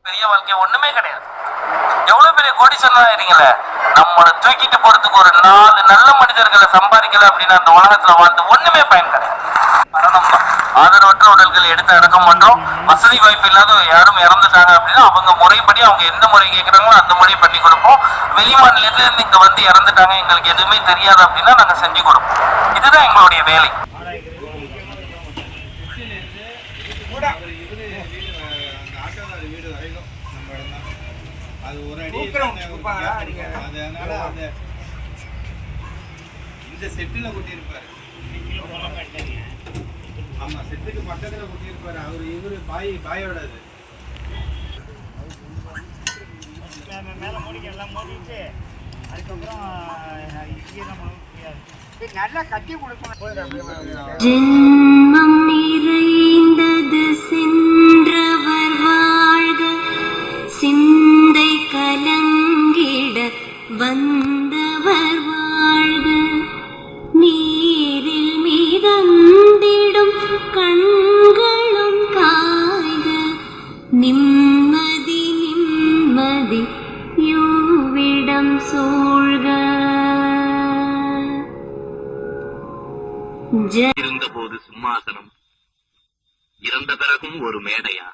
பெரிய வாழ்க்கை ஒண்ணுமே கிடையாது. எவ்வளவு பெரிய கோடீஸ்வரனா இருக்கீங்களே, நம்மளை தூக்கிட்டு போறதுக்கு ஒரு 4 நல்ல மனிதர்களை சம்பாதிக்கல அப்படின்னா அந்த உலகத்துல வாழ்ந்து ஒண்ணுமே பயன் கிடையாது. மரணம் தான். ஆதரவற்ற உடல்கள் எடுத்து அடக்கம் பண்றோம். வசதி வாய்ப்பு இல்லாத யாரும் இறந்துட்டாங்க அப்படின்னா அவங்க முறைப்படி அவங்க எந்த முறை கேட்கறாங்களோ அந்த முறை பண்ணி கொடுப்போம். வெளிமாநிலத்துல இருந்து இங்க வந்து இறந்துட்டாங்க, எங்களுக்கு எதுவுமே தெரியாது அப்படின்னா நாங்க செஞ்சு கொடுப்போம். இதுதான் எங்களுடைய வேலை. அது ஒரு அடி அதனால அந்த இந்த செட்டில் கொட்டியிருப்பாரு. ஆமா, செட்டுக்கு பக்கத்தில் கொட்டியிருப்பாரு. இவரு பாயோட அது மேலே மூடிக்க எல்லாம் மூடிட்டு அதுக்கப்புறம் நல்லா கட்டி கொடுக்கணும். ஜென்மம் நிறைந்தது சென்றவர் வாழ்க, சிந்தை கலங்கிட வந்தவர் வாழ்க, நீரில் மிதந்திடும் கண்களும் காய்க, நிம்மதி நிம்மதி யோவிடம் சூழ்க. இருந்தபோது சிம்மாசனம், இறந்த பிறகும் ஒரு மேடையா?